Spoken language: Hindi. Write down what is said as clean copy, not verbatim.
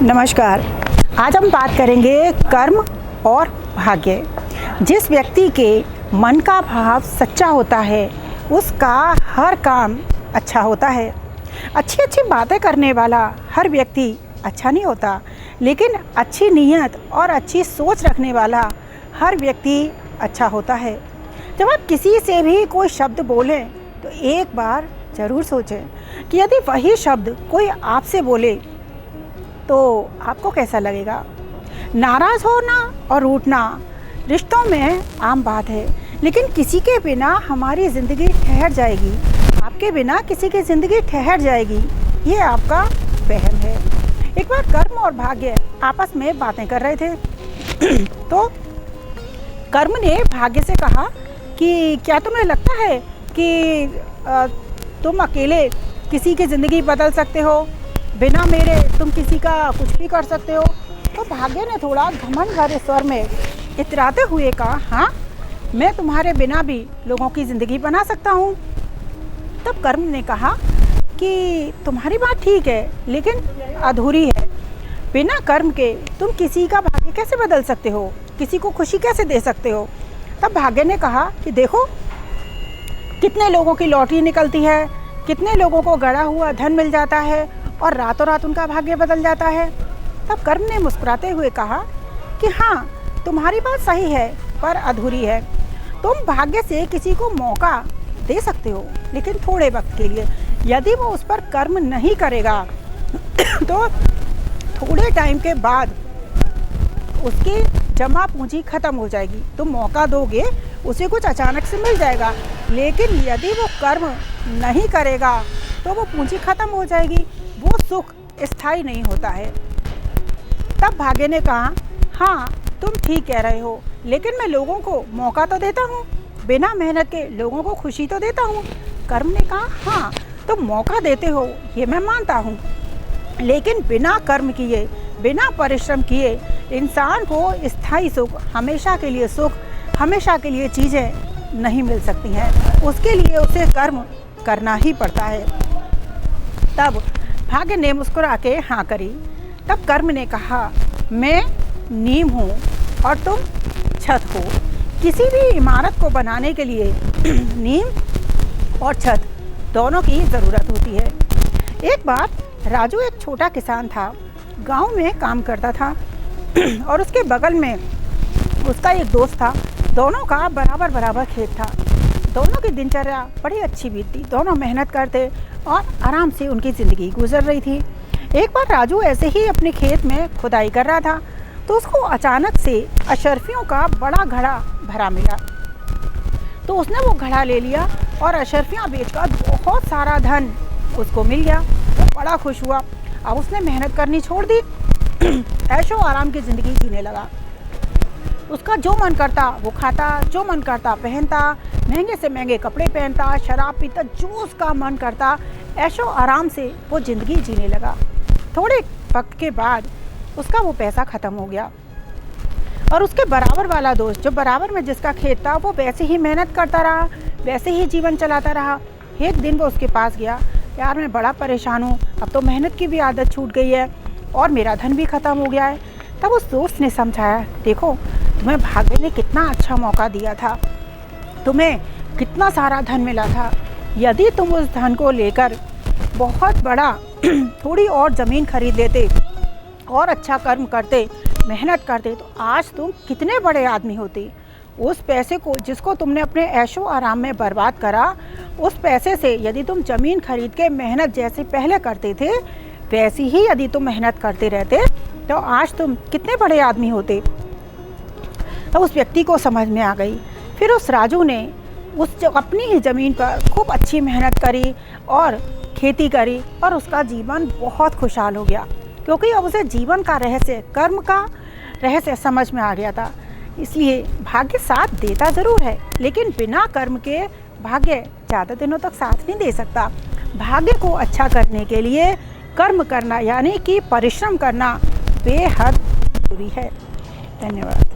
नमस्कार। आज हम बात करेंगे कर्म और भाग्य। जिस व्यक्ति के मन का भाव सच्चा होता है उसका हर काम अच्छा होता है। अच्छी अच्छी बातें करने वाला हर व्यक्ति अच्छा नहीं होता, लेकिन अच्छी नीयत और अच्छी सोच रखने वाला हर व्यक्ति अच्छा होता है। जब आप किसी से भी कोई शब्द बोलें तो एक बार ज़रूर सोचें कि यदि वही शब्द कोई आपसे बोले तो आपको कैसा लगेगा। नाराज़ होना और रूठना रिश्तों में आम बात है, लेकिन किसी के बिना हमारी ज़िंदगी ठहर जाएगी, आपके बिना किसी की ज़िंदगी ठहर जाएगी, ये आपका वहम है। एक बार कर्म और भाग्य आपस में बातें कर रहे थे तो कर्म ने भाग्य से कहा कि क्या तुम्हें लगता है कि तुम अकेले किसी की ज़िंदगी बदल सकते हो, बिना मेरे तुम किसी का कुछ भी कर सकते हो। तो भाग्य ने थोड़ा घमंड भरे स्वर में इतराते हुए कहा, हाँ, मैं तुम्हारे बिना भी लोगों की ज़िंदगी बना सकता हूँ। तब कर्म ने कहा कि तुम्हारी बात ठीक है, लेकिन अधूरी है। बिना कर्म के तुम किसी का भाग्य कैसे बदल सकते हो, किसी को खुशी कैसे दे सकते हो। तब भाग्य ने कहा कि देखो, कितने लोगों की लॉटरी निकलती है, कितने लोगों को गड़ा हुआ धन मिल जाता है और रातों रात उनका भाग्य बदल जाता है। तब कर्म ने मुस्कुराते हुए कहा कि हाँ, तुम्हारी बात सही है पर अधूरी है। तुम भाग्य से किसी को मौका दे सकते हो, लेकिन थोड़े वक्त के लिए। यदि वो उस पर कर्म नहीं करेगा तो थोड़े टाइम के बाद उसकी जमा पूंजी खत्म हो जाएगी। तुम मौका दोगे, उसे कुछ अचानक से मिल जाएगा, लेकिन यदि वो कर्म नहीं करेगा तो वो पूंजी खत्म हो जाएगी। वो सुख स्थायी नहीं होता है। तब भाग्य ने कहा, हाँ, तुम ठीक कह रहे हो, लेकिन मैं लोगों को मौका तो देता हूँ, बिना मेहनत के लोगों को खुशी तो देता हूँ। कर्म ने कहा, हाँ, तुम मौका देते हो, ये मैं मानता हूँ, लेकिन बिना कर्म किए, बिना परिश्रम किए इंसान को स्थायी सुख, हमेशा के लिए सुख, हमेशा के लिए चीज़ें नहीं मिल सकती हैं। उसके लिए उसे कर्म करना ही पड़ता है। तब भाग्य ने मुस्कुरा के हाँ करी। तब कर्म ने कहा, मैं नींव हूँ और तुम छत हो। किसी भी इमारत को बनाने के लिए नींव और छत दोनों की ज़रूरत होती है। एक बार राजू एक छोटा किसान था, गांव में काम करता था और उसके बगल में उसका एक दोस्त था। दोनों का बराबर बराबर खेत था। दोनों की दिनचर्या बड़ी अच्छी बीतती, दोनों मेहनत करते और आराम से उनकी ज़िंदगी गुजर रही थी। एक बार राजू ऐसे ही अपने खेत में खुदाई कर रहा था तो उसको अचानक से अशर्फियों का बड़ा घड़ा भरा मिला। तो उसने वो घड़ा ले लिया और अशर्फियाँ बेचकर बहुत सारा धन उसको मिल गया। वो बड़ा खुश हुआ। अब उसने मेहनत करनी छोड़ दी, ऐशो आराम की ज़िंदगी जीने लगा। उसका जो मन करता वो खाता, जो मन करता पहनता, महंगे से महंगे कपड़े पहनता, शराब पीता, जो उसका मन करता, ऐशो आराम से वो ज़िंदगी जीने लगा। थोड़े वक्त के बाद उसका वो पैसा ख़त्म हो गया और उसके बराबर वाला दोस्त, जो बराबर में जिसका खेत था, वो वैसे ही मेहनत करता रहा, वैसे ही जीवन चलाता रहा। एक दिन वो उसके पास गया, यार, मैं बड़ा परेशान हूँ, अब तो मेहनत की भी आदत छूट गई है और मेरा धन भी ख़त्म हो गया है। तब उस दोस्त ने समझाया, देखो, तुम्हें भाग्य ने कितना अच्छा मौका दिया था, तुम्हें कितना सारा धन मिला था। यदि तुम उस धन को लेकर बहुत बड़ा थोड़ी और ज़मीन खरीद लेते और अच्छा कर्म करते, मेहनत करते, तो आज तुम कितने बड़े आदमी होते। उस पैसे को जिसको तुमने अपने ऐशो आराम में बर्बाद करा, उस पैसे से यदि तुम ज़मीन खरीद के मेहनत जैसे पहले करते थे, वैसी ही यदि तुम मेहनत करते रहते, तो आज तुम कितने बड़े आदमी होते। तो उस व्यक्ति को समझ में आ गई। फिर उस राजू ने अपनी ही ज़मीन पर खूब अच्छी मेहनत करी और खेती करी और उसका जीवन बहुत खुशहाल हो गया, क्योंकि अब उसे जीवन का रहस्य, कर्म का रहस्य समझ में आ गया था। इसलिए भाग्य साथ देता ज़रूर है, लेकिन बिना कर्म के भाग्य ज़्यादा दिनों तक साथ नहीं दे सकता। भाग्य को अच्छा करने के लिए कर्म करना, यानी कि परिश्रम करना, बेहद ज़रूरी है। धन्यवाद।